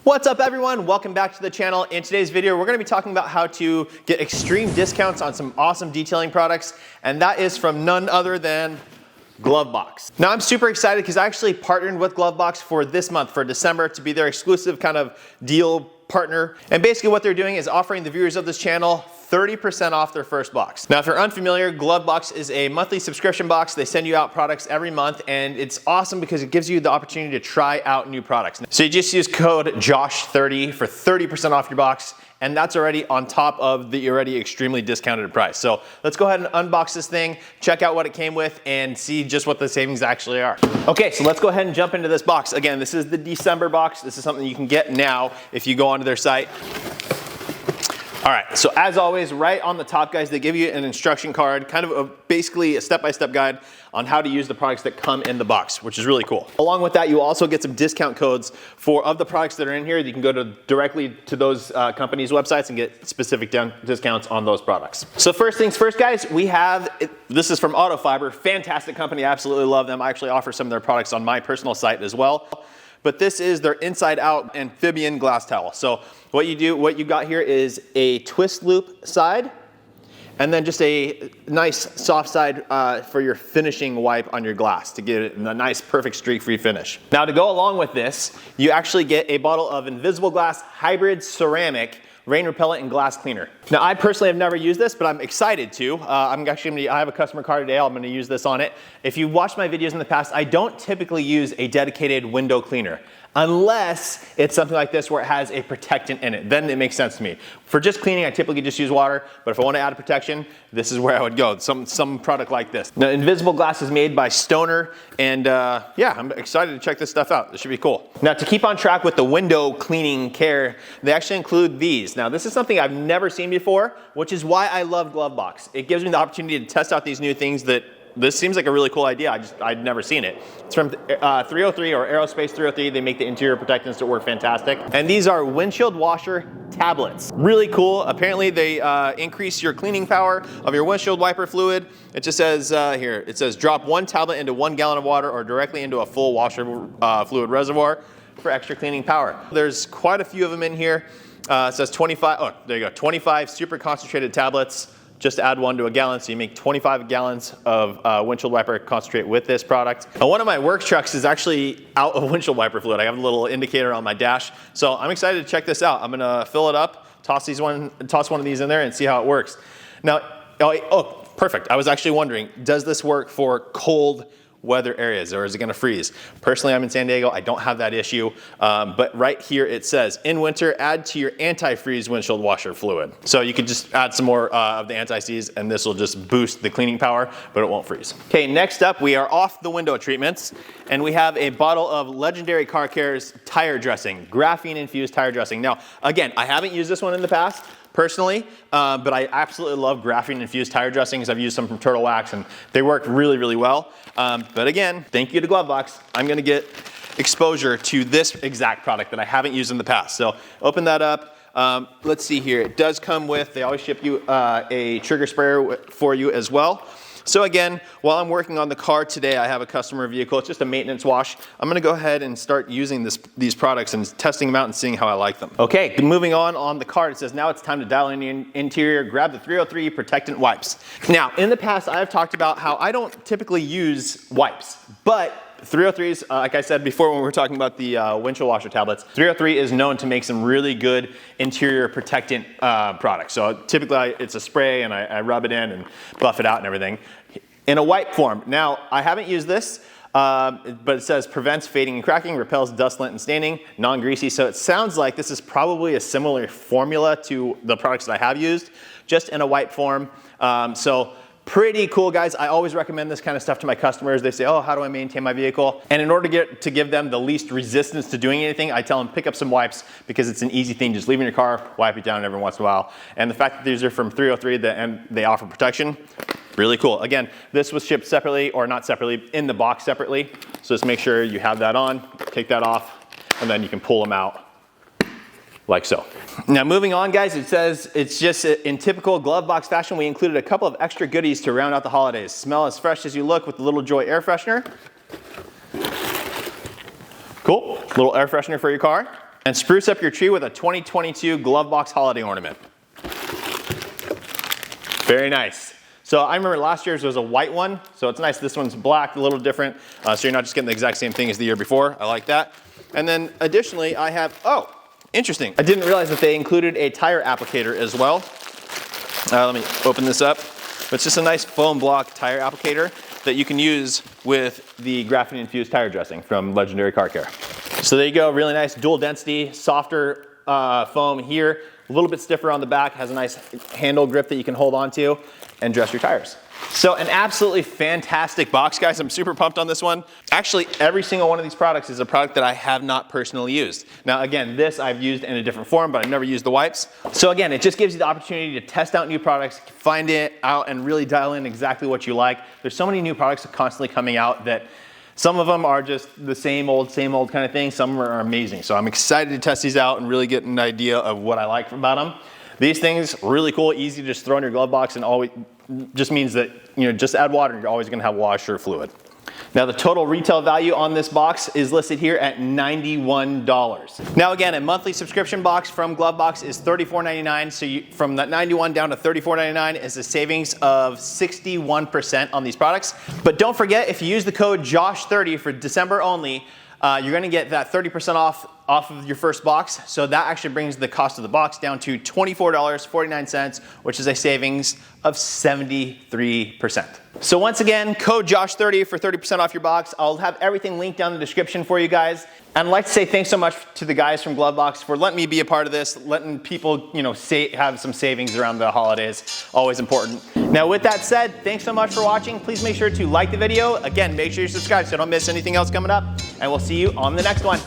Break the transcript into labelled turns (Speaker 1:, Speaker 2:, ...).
Speaker 1: What's up everyone? Welcome back to the channel. In today's video, we're gonna be talking about how to get extreme discounts on some awesome detailing products, and that is from none other than GloveBox. Now I'm super excited because I actually partnered with GloveBox for this month, for December, to be their exclusive kind of deal partner. And basically what they're doing is offering the viewers of this channel 30% off their first box. Now, if you're unfamiliar, GloveBox is a monthly subscription box. They send you out products every month, and it's awesome because it gives you the opportunity to try out new products. So you just use code JOSH30 for 30% off your box, and that's already on top of the already extremely discounted price. So let's go ahead and unbox this thing, check out what it came with, and see just what the savings actually are. Okay, so let's go ahead and jump into this box. Again, this is the December box. This is something you can get now if you go onto their site. All right, so as always, right on the top, guys, they give you an instruction card, kind of basically a step-by-step guide on how to use the products that come in the box, which is really cool. Along with that, you also get some discount codes of the products that are in here. You can go directly to those companies' websites and get specific discounts on those products. So first things first, guys, this is from AutoFiber, fantastic company, absolutely love them. I actually offer some of their products on my personal site as well. But this is their inside out amphibian glass towel. So what you got here is a twist loop side, and then just a nice soft side for your finishing wipe on your glass to get it a nice perfect streak-free finish. Now to go along with this, you actually get a bottle of invisible glass hybrid ceramic rain repellent and glass cleaner. Now I personally have never used this, but I'm excited to. I have a customer car today, I'm gonna use this on it. If you've watched my videos in the past, I don't typically use a dedicated window cleaner, unless it's something like this where it has a protectant in it. Then it makes sense to me. For just cleaning, I typically just use water, but if I want to add a protection, this is where I would go, some product like this. Now, invisible glass is made by Stoner, and yeah, I'm excited to check this stuff out. This should be cool. Now, to keep on track with the window cleaning care, they actually include these. Now, this is something I've never seen before, which is why I love GloveBox. It gives me the opportunity to test out these new things that this seems like a really cool idea. I'd never seen it. It's from 303 or Aerospace 303. They make the interior protectants that work fantastic. And these are windshield washer tablets. Really cool. Apparently they increase your cleaning power of your windshield wiper fluid. It just says here, it says drop 1 tablet into 1 gallon of water or directly into a full washer fluid reservoir for extra cleaning power. There's quite a few of them in here. It says 25, oh, there you go, 25 super concentrated tablets. Just add 1 to a gallon, so you make 25 gallons of windshield wiper concentrate with this product. Now, one of my work trucks is actually out of windshield wiper fluid. I have a little indicator on my dash, so I'm excited to check this out. I'm gonna fill it up, toss one of these in there and see how it works. Now, oh, perfect. I was actually wondering, does this work for cold weather areas, or is it gonna freeze? Personally, I'm in San Diego, I don't have that issue, but right here it says, in winter, add to your anti-freeze windshield washer fluid. So you could just add some more of the anti-seize, and this will just boost the cleaning power, but it won't freeze. Okay, next up, we are off the window treatments, and we have a bottle of Legendary Car Care's tire dressing, graphene infused tire dressing. Now, again, I haven't used this one in the past, personally, but I absolutely love graphene infused tire dressings. I've used some from Turtle Wax and they work really, really well. But again, thank you to GloveBox. I'm gonna get exposure to this exact product that I haven't used in the past. So open that up. Let's see here. It does come with, they always ship you a trigger sprayer for you as well. So again, while I'm working on the car today, I have a customer vehicle. It's just a maintenance wash. I'm gonna go ahead and start using these products and testing them out and seeing how I like them. Okay, moving on the card, it says now it's time to dial in the interior, grab the 303 Protectant wipes. Now, in the past, I've talked about how I don't typically use wipes, but 303s, like I said before when we were talking about the windshield washer tablets, 303 is known to make some really good interior protectant products. So typically it's a spray and I rub it in and buff it out and everything. In a wipe form. Now, I haven't used this, but it says prevents fading and cracking, repels dust, lint, and staining, non-greasy. So it sounds like this is probably a similar formula to the products that I have used, just in a wipe form. So pretty cool, guys. I always recommend this kind of stuff to my customers. They say, oh, how do I maintain my vehicle? And in order to give them the least resistance to doing anything, I tell them pick up some wipes because it's an easy thing. Just leave it in your car, wipe it down every once in a while. And the fact that these are from 303 and they offer protection, really cool. Again, this was shipped separately, or not separately, in the box separately. So just make sure you have that on, take that off, and then you can pull them out like so. Now moving on, guys, it says it's just in typical GloveBox fashion, we included a couple of extra goodies to round out the holidays. Smell as fresh as you look with the Little Joy air freshener. Cool, little air freshener for your car. and spruce up your tree with a 2022 GloveBox holiday ornament. Very nice. So I remember last year's was a white one, so it's nice. This one's black, a little different, so you're not just getting the exact same thing as the year before. I like that. And then additionally, I have, oh, interesting. I didn't realize that they included a tire applicator as well. Let me open this up. It's just a nice foam block tire applicator that you can use with the graphene infused tire dressing from Legendary Car Care. So there you go, really nice dual density, softer foam here, a little bit stiffer on the back, has a nice handle grip that you can hold on to and dress your tires. So an absolutely fantastic box, guys. I'm super pumped on this one. Actually, every single one of these products is a product that I have not personally used. Now again, this I've used in a different form, but I've never used the wipes. So again, it just gives you the opportunity to test out new products, find it out and really dial in exactly what you like. There's so many new products constantly coming out that some of them are just the same old kind of thing. Some are amazing. So I'm excited to test these out and really get an idea of what I like about them. These things, really cool, easy to just throw in your glove box, and always just means that, you know, just add water and you're always gonna have washer fluid. Now the total retail value on this box is listed here at $91. Now again, a monthly subscription box from GloveBox is $34.99. So from that $91 down to $34.99 is a savings of 61% on these products. But don't forget, if you use the code JOSH30 for December only, you're gonna get that 30% off of your first box. So that actually brings the cost of the box down to $24.49, which is a savings of 73%. So once again, code JOSH30 for 30% off your box. I'll have everything linked down in the description for you guys. And I'd like to say thanks so much to the guys from GloveBox for letting me be a part of this, letting people, you know, have some savings around the holidays. Always important. Now with that said, thanks so much for watching. Please make sure to like the video. Again, make sure you subscribe so you don't miss anything else coming up. And we'll see you on the next one.